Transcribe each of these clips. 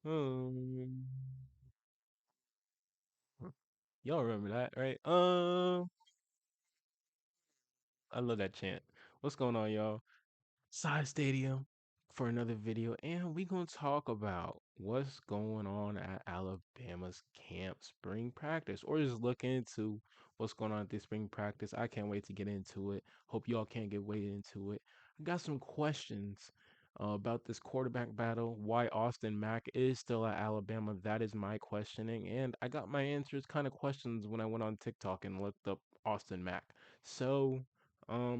Um, y'all remember that, right? I love that chant. What's going on, y'all? Side Stadium for another video, and we gonna talk about what's going on at Alabama's camp spring practice, or just look into what's going on at this spring practice. I can't wait to get into it. Hope y'all can't get way into it. I got some questions about this quarterback battle. Why Austin Mack is still at Alabama? That is my questioning, and I got my answers. Kind of questions when I went on TikTok and looked up Austin Mack. So,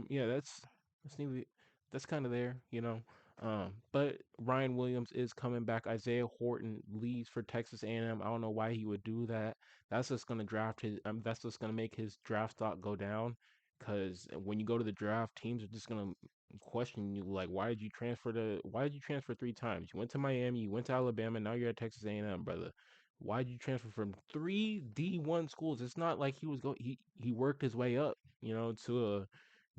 yeah, that's neither that's kind of there, you know. But Ryan Williams is coming back. Isaiah Horton leaves for Texas A&M. I don't know why he would do that. That's just gonna draft his. That's just gonna make his draft stock go down. Cause when you go to the draft, teams are just gonna question you like, why did you transfer three times? You went to Miami, you went to Alabama, now you're at Texas A&M, brother. Why did you transfer from three D1 schools? It's not like he worked his way up, to a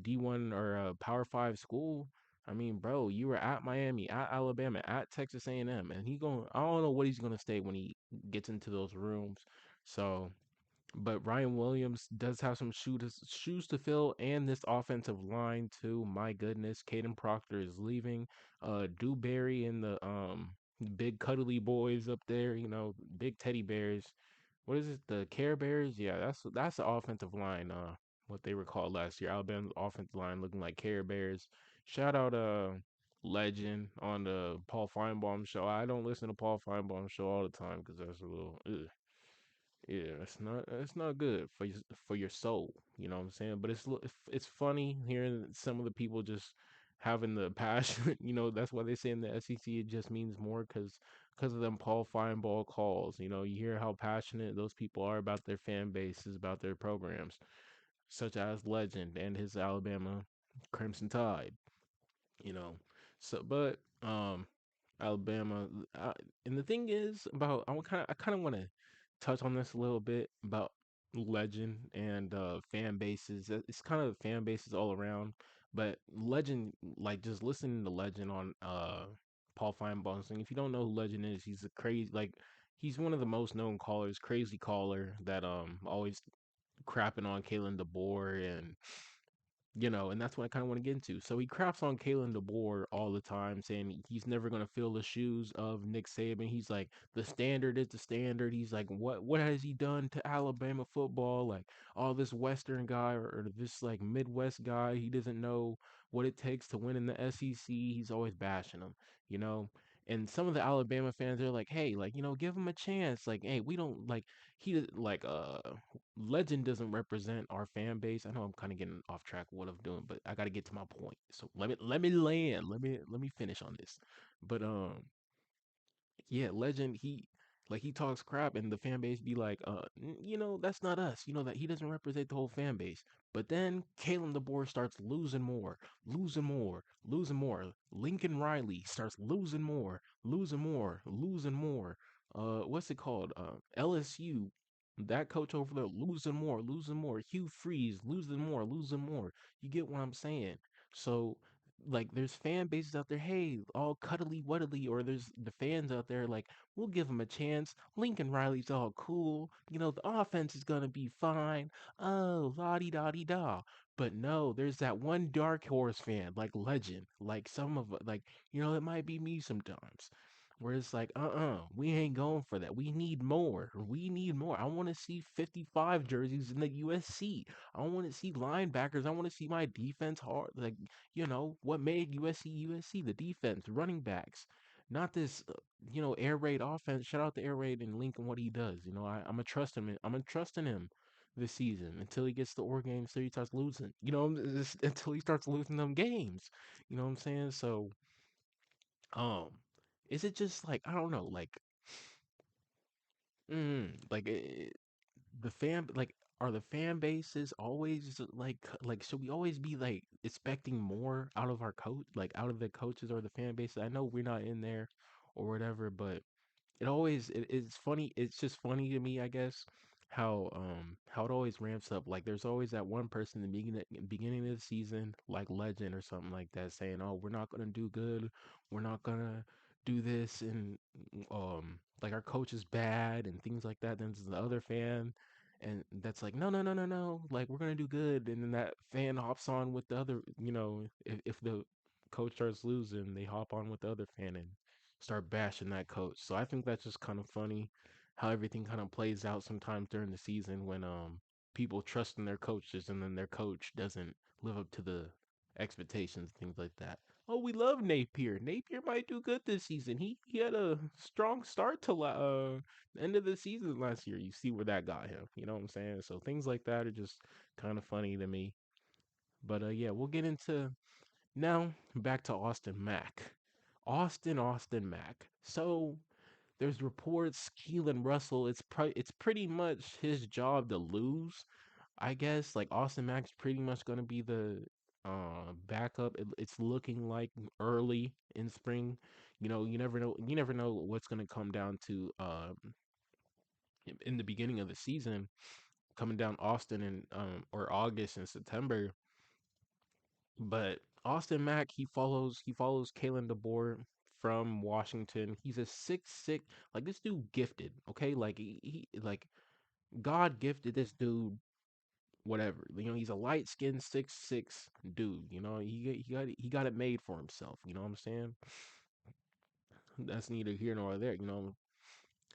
D1 or a Power 5 school. I mean, bro, you were at Miami, at Alabama, at Texas A&M, and he going I don't know what he's going to stay when he gets into those rooms. So, but Ryan Williams does have some shoes to fill, and this offensive line too. My goodness, Caden Proctor is leaving. Dewberry and the big cuddly boys up there, big teddy bears. What is it? The Care Bears? Yeah, that's the offensive line. What they were called last year. Alabama's offensive line looking like Care Bears. Shout out Legend on the Paul Feinbaum show. I don't listen to Paul Feinbaum show all the time because that's a little ugh. Yeah, it's not good for your soul. You know what I'm saying? But it's funny hearing some of the people just having the passion. That's why they say in the SEC it just means more because of them Paul Feinbaum calls. You hear how passionate those people are about their fan bases, about their programs, such as Legend and his Alabama Crimson Tide. You know, but Alabama. Uh, and the thing is about I kind of want to touch on this a little bit about Legend and fan bases. It's kind of fan bases all around, but Legend, like just listening to Legend on Paul Feinbaum's thing. If you don't know who Legend is, he's a crazy like he's one of the most known callers, crazy caller that always crapping on Kalen DeBoer and that's what I kind of want to get into. So he craps on Kalen DeBoer all the time, saying he's never going to fill the shoes of Nick Saban. He's like, the standard is the standard. He's like, what has he done to Alabama football? Like all this Western guy or this like Midwest guy, he doesn't know what it takes to win in the SEC. He's always bashing him, you know. And some of the Alabama fans are like, hey, like, give him a chance. Like, hey, we don't like like Legend doesn't represent our fan base. I know I'm kind of getting off track of what I'm doing, but I got to get to my point. So let me land. Let me finish on this. But yeah, Legend, he talks crap and the fan base be like, that's not us. That he doesn't represent the whole fan base. But then Kalen DeBoer starts losing more, losing more, losing more. Lincoln Riley starts losing more, losing more, losing more. What's it called? LSU. That coach over there losing more, losing more. Hugh Freeze losing more, losing more. You get what I'm saying? So like there's fan bases out there, hey, all cuddly wuddly, or there's the fans out there like, we'll give him a chance. Lincoln Riley's all cool. The offense is gonna be fine. Oh, la di da di da. But no, there's that one dark horse fan, like Legend, like some of like, it might be me sometimes. Where it's like, we ain't going for that. We need more. We need more. I want to see 55 jerseys in the USC. I want to see linebackers. I want to see my defense hard. Like, what made USC USC, the defense, running backs, not this, air raid offense. Shout out to air raid and Lincoln what he does. I'm gonna trust him. I'm gonna trust in him this season until he gets the Oregon until he starts losing. Until he starts losing them games. You know what I'm saying? So, um, is it just like I don't know, like the fan like are the fan bases always like should we always be like expecting more out of our coach like out of the coaches or the fan base? I know we're not in there or whatever, but it's funny. It's just funny to me, I guess, how it always ramps up. Like there's always that one person in the beginning of the season, like Legend or something like that, saying, "Oh, we're not gonna do good. We're not gonna." do this and like our coach is bad and things like that. Then there's the other fan and that's like, no, no, no, no, no, like we're gonna do good. And then that fan hops on with the other, if the coach starts losing, they hop on with the other fan and start bashing that coach. So I think that's just kind of funny how everything kind of plays out sometimes during the season when people trust in their coaches and then their coach doesn't live up to the expectations, things like that. Oh, we love Napier. Napier might do good this season. He had a strong start to the end of the season last year. You see where that got him. You know what I'm saying? So things like that are just kind of funny to me. But yeah, we'll get into now back to Austin Mack. Austin Mack. So there's reports Keelan Russell. It's pretty much his job to lose. I guess like Austin Mack's pretty much gonna be the backup. It's looking like early in spring. You never know. You never know what's gonna come down to in the beginning of the season, coming down Austin in or August and September. But Austin Mack, he follows Kalen DeBoer from Washington. He's a 6'6", like this dude gifted, okay? Like he like God gifted this dude whatever. He's a light skinned 6'6" dude. He got it made for himself. You know what I'm saying? That's neither here nor there.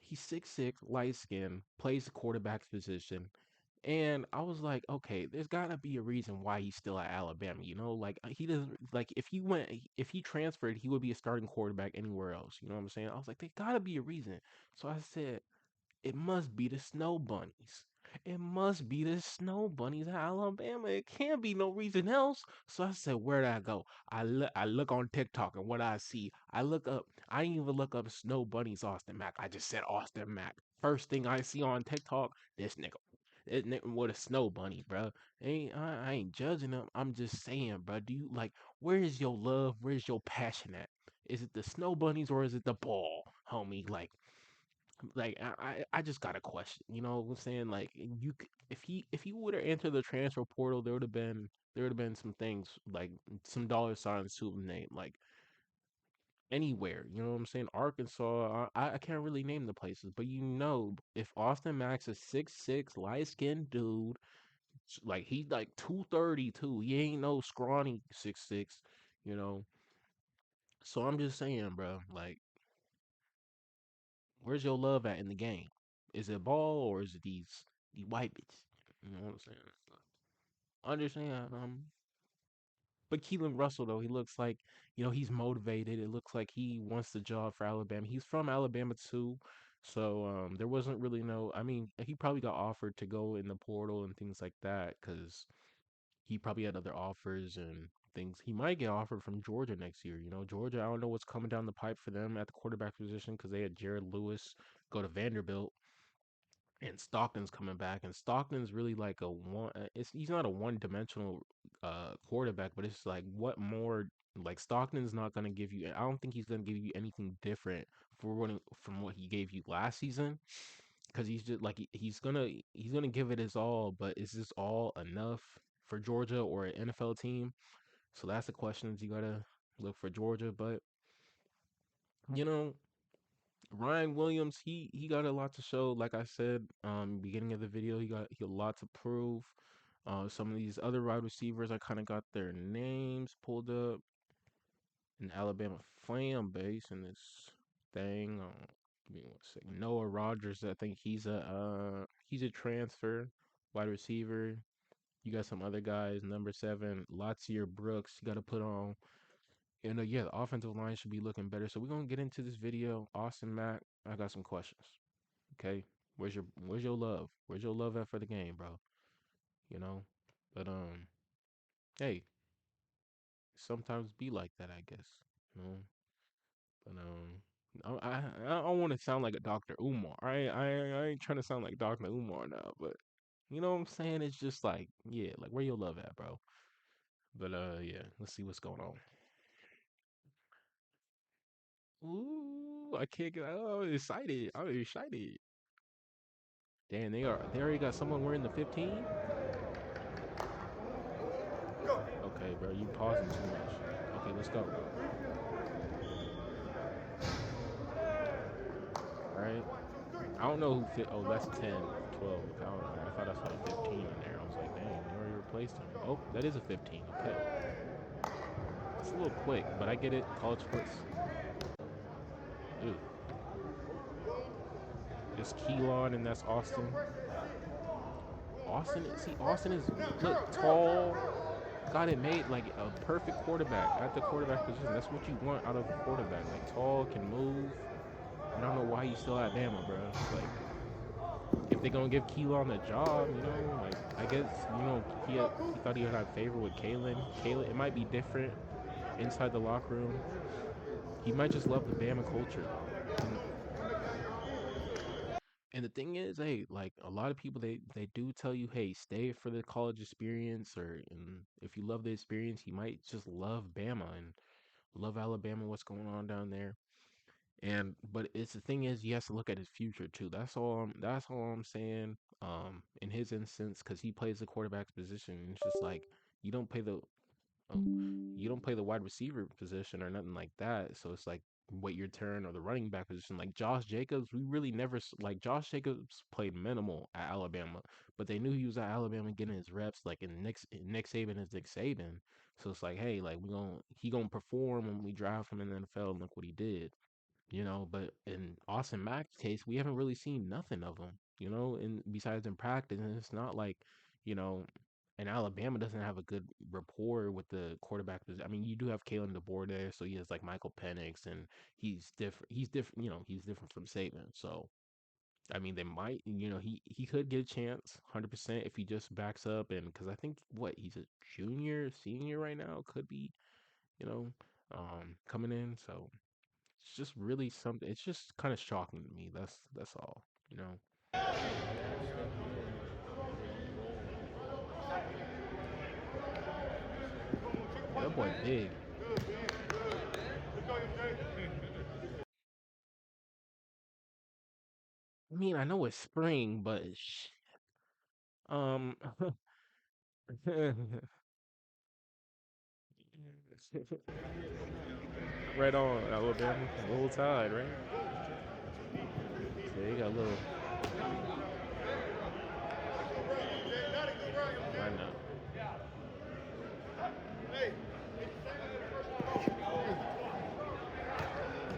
He's 6'6", light skinned, plays the quarterback's position. And I was like, okay, there's gotta be a reason why he's still at Alabama. Like he doesn't like if he transferred, he would be a starting quarterback anywhere else. You know what I'm saying? I was like, there gotta be a reason. So I said, it must be the snow bunnies. It must be the snow bunnies in Alabama. It can't be no reason else. So I said, where'd I go? I look on TikTok and what I see, I look up. I didn't even look up snow bunnies Austin Mack. I just said Austin Mack. First thing I see on TikTok, this nigga with a snow bunny, bro. I ain't judging him. I'm just saying, bro. Do you like? Where's your love? Where's your passion at? Is it the snow bunnies or is it the ball, homie? Like I just got a question. You know what I'm saying? Like if he would have entered the transfer portal, there would have been some things like some dollar signs to him name like anywhere. You know what I'm saying? Arkansas. I can't really name the places, but if Austin Max is 6'6", light skinned dude, like he's like 232. He ain't no scrawny 6'6". You know. So I'm just saying, bro. Like, where's your love at in the game? Is it ball or is it these white bitches? You know what I'm saying? Understand? But Keelan Russell though, he looks like he's motivated. It looks like he wants the job for Alabama. He's from Alabama too, so there wasn't really no. I mean, he probably got offered to go in the portal and things like that because he probably had other offers and things. He might get offered from Georgia next year. Georgia. I don't know what's coming down the pipe for them at the quarterback position because they had Jared Lewis go to Vanderbilt and Stockton's coming back, and Stockton's really like a one. He's not a one-dimensional quarterback, but it's like what more? Like Stockton's not gonna give you. I don't think he's gonna give you anything different from what he gave you last season, because he's just like he's gonna give it his all, but is this all enough for Georgia or an NFL team? So that's the questions you gotta look for Georgia, but you know. Ryan Williams, he got a lot to show. Like I said, beginning of the video, he got a lot to prove. Some of these other wide receivers, I kind of got their names pulled up. An Alabama fan base in this thing. Give me one second. Noah Rogers, I think he's a transfer wide receiver. You got some other guys. Number 7, Latier Brooks. You got to put on. And yeah, the offensive line should be looking better. So we're gonna get into this video. Austin Mack, I got some questions. Okay, where's your love? Where's your love at for the game, bro? You know, but hey, sometimes be like that, I guess. You know, but I don't want to sound like a Dr. Umar. I ain't trying to sound like Dr. Umar now, but you know what I'm saying? It's just like yeah, like where your love at, bro? But yeah, let's see what's going on. Ooh, I can't get. Oh, excited! I'm excited. Damn, they already got someone wearing the 15. Okay, bro, you pausing too much. Okay, let's go. I don't know who fit. Oh, that's 10, 12. I don't know. I thought I saw a 15 in there. I was like, dang, they already replaced him. Oh, that is a 15. Okay. That's a little quick, but I get it. College sports. Ew. It's Keelan and that's Austin. Austin is, look, tall, got it made like a perfect quarterback at the quarterback position. That's what you want out of a quarterback. Like tall, can move. I don't know why you still at Bama, bro. Like if they're gonna give Keelan a job, like I guess he thought he would have favor with Kalen. Kalen, it might be different inside the locker room. He might just love the Bama culture, and the thing is, hey, like a lot of people, they do tell you, hey, stay for the college experience, or and if you love the experience, you might just love Bama and love Alabama, what's going on down there. And but it's the thing is, he has to look at his future too. That's all I'm saying. In his instance, because he plays the quarterback's position, and it's just like you don't play the oh, you don't play the wide receiver position or nothing like that. So it's like wait your turn, or the running back position. Like Josh Jacobs, we really never like Josh Jacobs played minimal at Alabama, but they knew he was at Alabama getting his reps. Like in Nick Saban is Nick Saban. So it's like, hey, like he gonna perform when we draft him in the NFL, and look what he did. But in Austin Mack's case, we haven't really seen nothing of him, and besides in practice, and it's not like, you know, and Alabama doesn't have a good rapport with the quarterback. I mean, you do have Kalen DeBoer there, so he has like Michael Penix, and he's different. He's different, he's different from Saban. So, I mean, they might, he could get a chance, 100% if he just backs up, and because I think he's a junior, senior right now, could be, you know, coming in. So it's just really something. It's just kind of shocking to me. That's all. You know. Yeah, that boy big. I mean, I know it's spring, but um, right on Alabama, roll tide, right? So they got a little. Why not?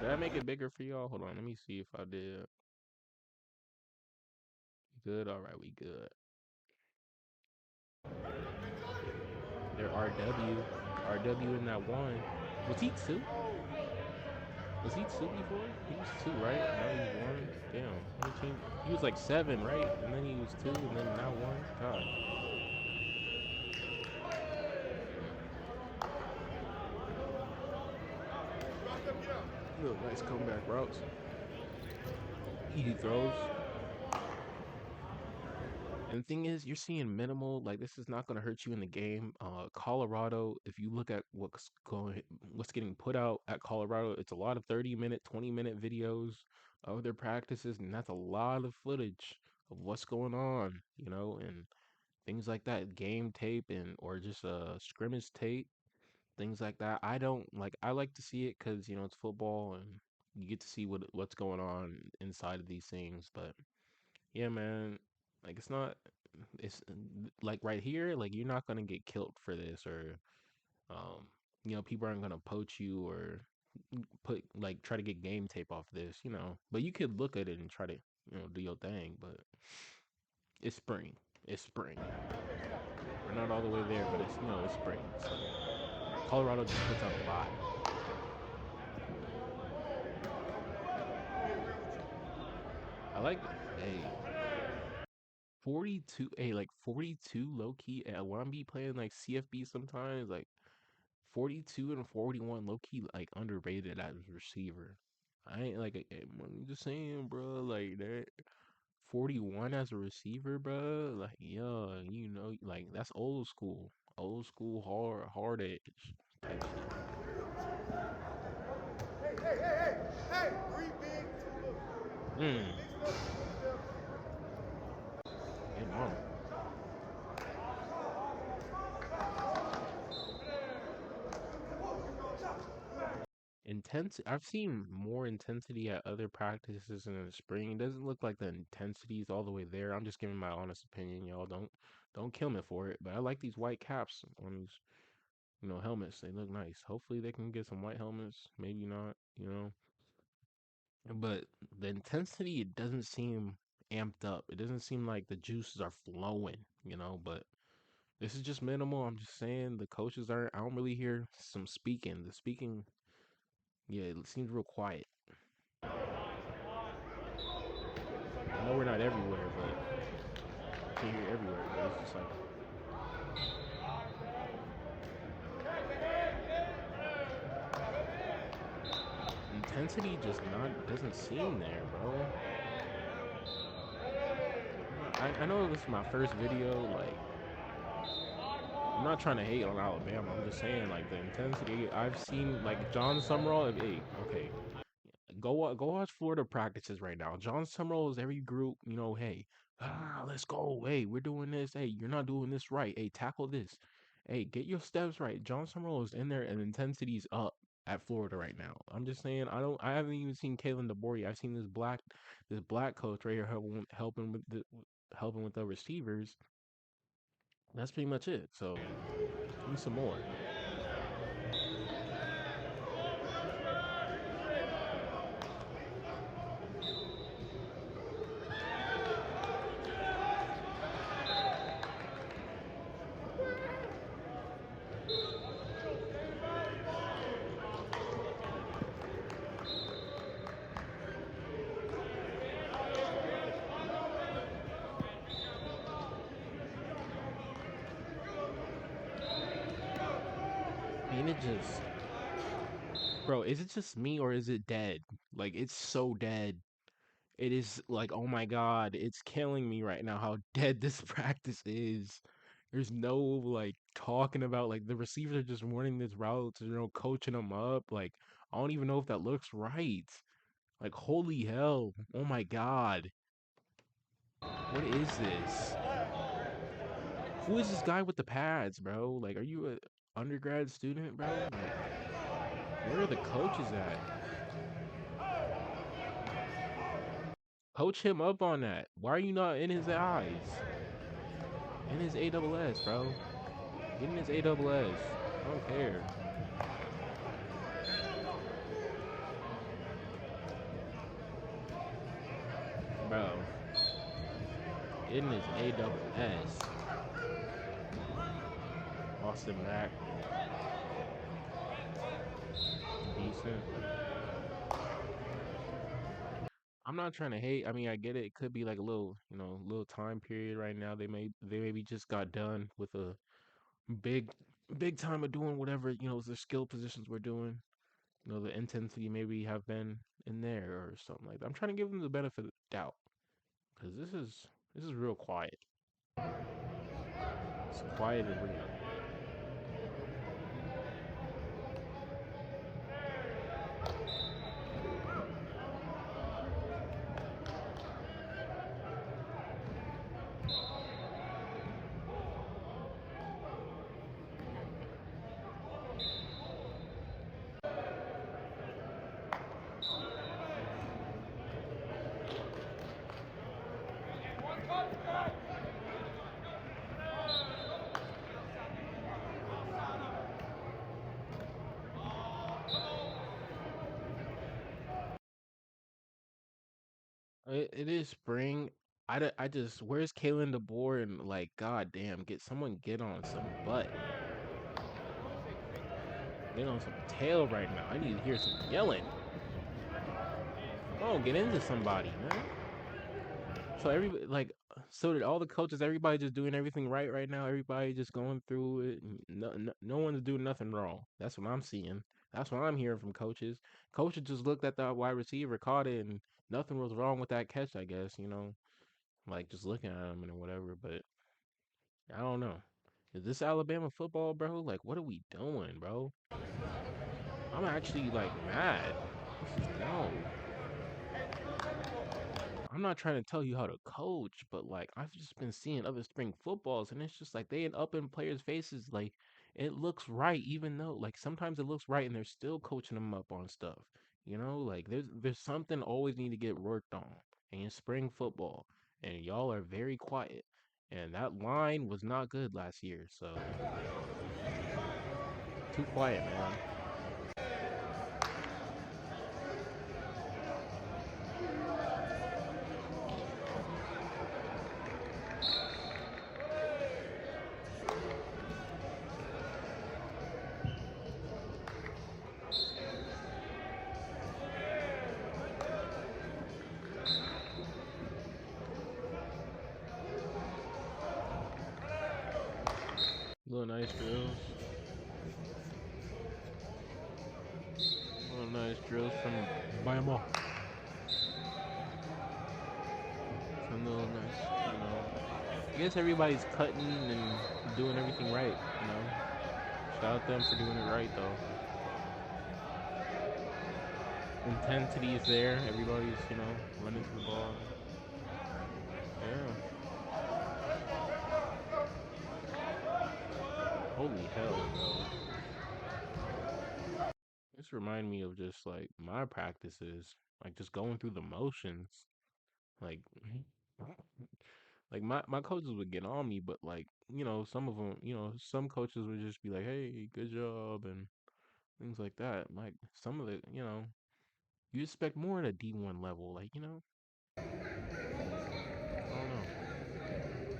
Did I make it bigger for y'all? Hold on, let me see if I did. Good. All right, we good. They're RW in that one. Was he two? Was he two before? He was two, right? Now he's one. Damn. How many teams? He was like seven, right? And then he was two, and then now one. God. Look, nice comeback routes. Easy throws. And the thing is, you're seeing minimal. Like this is not going to hurt you in the game. Colorado. If you look at what's getting put out at Colorado, it's a lot of 30-minute, 20-minute videos of their practices, and that's a lot of footage of what's going on. And things like that, game tape and or just scrimmage tape, things like that. I like to see it because it's football and you get to see what's going on inside of these things. But yeah, man, like it's like right here, like you're not gonna get killed for this, or um, people aren't gonna poach you or put like try to get game tape off this. But you could look at it and try to do your thing. But it's spring. It's spring. We're not all the way there, but it's spring. So Colorado just puts out a lot. I like that. Hey, 42. Hey, like 42 low key. When I'm be playing like CFB sometimes, like 42 and 41 low key like underrated as a receiver. I ain't like I'm just saying, bro. Like that 41 as a receiver, bro. Like yeah, like that's old school hard edge type shit. Mm, get mama. Intense. I've seen more more intensity at other practices in the spring. It doesn't look like the intensity is all the way there. I'm just giving my honest opinion, y'all. Don't kill me for it. But I like these white caps on these, helmets. They look nice. Hopefully they can get some white helmets. Maybe not. But the intensity, it doesn't seem amped up. It doesn't seem like the juices are flowing. But this is just minimal. I'm just saying the coaches aren't. I don't really hear some speaking. The speaking, yeah, it seems real quiet. I know we're not everywhere, but I can't hear everywhere. But it's just like intensity just not doesn't seem there, bro. I know this is my first video. Like, I'm not trying to hate on Alabama. I'm just saying like the intensity I've seen. Like John Summerall. Hey, okay, go watch Florida practices right now. John Summerall is every group, hey, let's go. Hey, we're doing this. Hey, you're not doing this right. Hey, tackle this. Hey, get your steps right. John Summerall is in there and intensity's up at Florida right now. I'm just saying I haven't even seen Kalen DeBoer. I've seen this black coach right here helping with the receivers. That's pretty much it. So give me some more. And it just bro, is it just me or is it dead? Like it's so dead. It is like, oh my God, it's killing me right now how dead this practice is. There's no like talking about like the receivers are just running this route, coaching them up. Like, I don't even know if that looks right. Like, holy hell. Oh my God. What is this? Who is this guy with the pads, bro? Like, are you a undergrad student, bro? Like, where are the coaches at? Coach him up on that. Why are you not in his eyes? In his ASS, bro. Get in his ASS. I don't care. Bro. Get in his ASS. Austin Mack. Decent. I'm not trying to hate. I mean, I get it. It could be like a little time period right now. They maybe just got done with a big big time of doing whatever, the skill positions we're doing. The intensity maybe have been in there or something like that. I'm trying to give them the benefit of the doubt because this is real quiet. It's a quiet arena. It is spring. I just where's Kalen DeBoer and like god damn get on some butt. Get on some tail right now. I need to hear some yelling. Oh, get into somebody, man. So everybody so did all the coaches, everybody just doing everything right now, everybody just going through it. And no one's doing nothing wrong. That's what I'm seeing. That's what I'm hearing from coaches. Coaches just looked at the wide receiver, caught it, and nothing was wrong with that catch, I guess. Like just looking at him and whatever, but I don't know. Is this Alabama football, bro? Like, what are we doing, bro? I'm actually like mad. This is no. I'm not trying to tell you how to coach, but like I've just been seeing other spring footballs, and it's just like they end up in players' faces. Like it looks right, even though like sometimes it looks right, and they're still coaching them up on stuff. Like there's something always need to get worked on. And in spring football, and y'all are very quiet. And that line was not good last year, so too quiet, man. Little nice drills, little nice drills from Bama. Some little nice. I guess everybody's cutting and doing everything right. Shout out them for doing it right though. Intensity is there. Everybody's running to the ball. Yeah. Holy hell, bro. This remind me of just like my practices, like just going through the motions. Like, like my coaches would get on me, but some of them, some coaches would just be like, "Hey, good job," and things like that. Like some of you expect more at a D1 level. I don't know.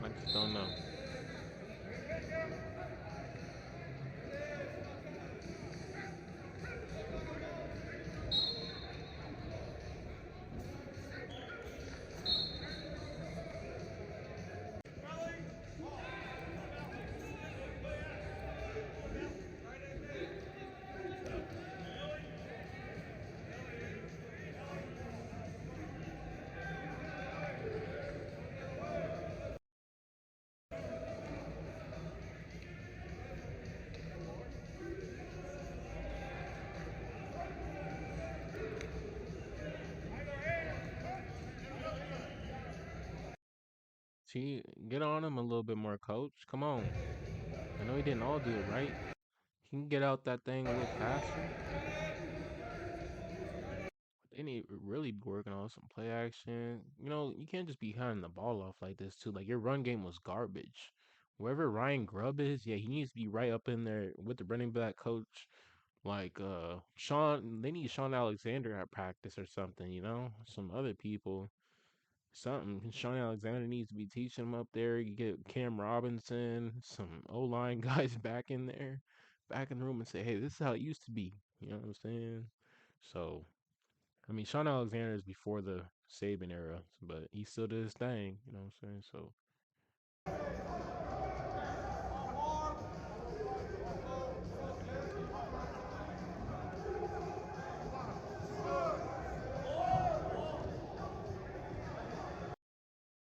I just don't know. See, get on him a little bit more, coach. Come on. I know he didn't all do it right. He can get out that thing a little faster. They need to really be working on some play action. You can't just be handing the ball off like this too. Like your run game was garbage. Wherever Ryan Grubb is, yeah, he needs to be right up in there with the running back coach. Like Sean, they need Sean Alexander at practice or something. Some other people. Something. Sean Alexander needs to be teaching him up there. You get Cam Robinson, some O line guys back in there, back in the room and say, hey, this is how it used to be. You know what I'm saying? So I mean, Sean Alexander is before the Saban era, but he still did his thing. You know what I'm saying? So definitely.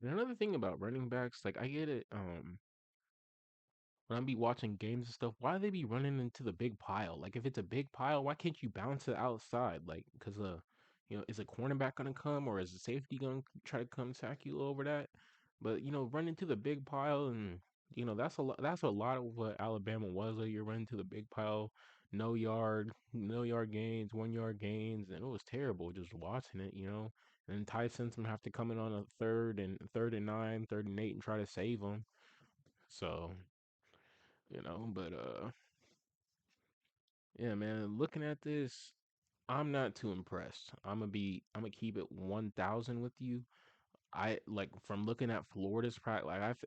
And another thing about running backs, like I get it. When I be watching games and stuff, why they be running into the big pile? Like if it's a big pile, why can't you bounce it outside? Like, cause is a cornerback gonna come or is the safety gonna try to come tack you over that? But run into the big pile and that's a lot. That's a lot of what Alabama was. Like you're running to the big pile, no yard gains, 1 yard gains, and it was terrible just watching it. And then Ty Simpson have to come in on a third and 9, third and 8, and try to save them. So. But yeah, man, looking at this, I'm not too impressed. I'm gonna keep it 1,000 with you. I like from looking at Florida's practice,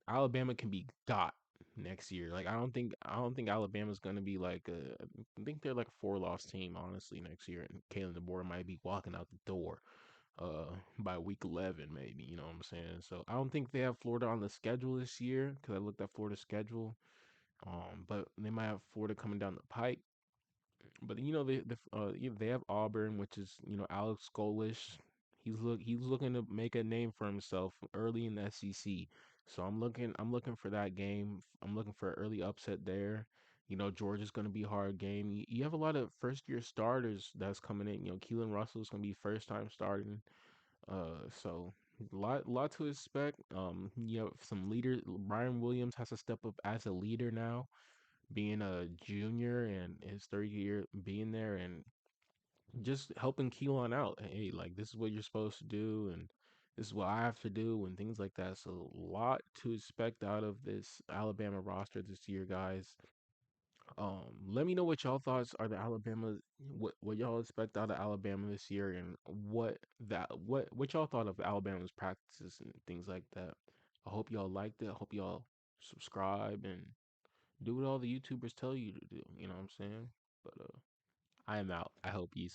Alabama can be got next year. Like I don't think Alabama's gonna be like I think they're like a four-loss team honestly next year, and Kalen DeBoer might be walking out the door by week 11 maybe. You know what I'm saying? So I don't think they have Florida on the schedule this year because I looked at Florida's schedule. But they might have Florida coming down the pike. But they have Auburn, which is Alex Golish. He's looking to make a name for himself early in the SEC. So I'm looking for that game. I'm looking for an early upset there. Georgia's going to be a hard game. You have a lot of first year starters that's coming in. Keelan Russell's going to be first time starting. So lot to expect. You have some leaders. Brian Williams has to step up as a leader now being a junior and his third year being there, and just helping Keelan out. Hey, like this is what you're supposed to do, and this is what I have to do, and things like that. So a lot to expect out of this Alabama roster this year, guys. Let me know what y'all thoughts are the Alabama, what y'all expect out of Alabama this year, and what y'all thought of Alabama's practices and things like that. I hope y'all liked it. I hope y'all subscribe and do what all the YouTubers tell you to do. You know what I'm saying? But I am out. I hope you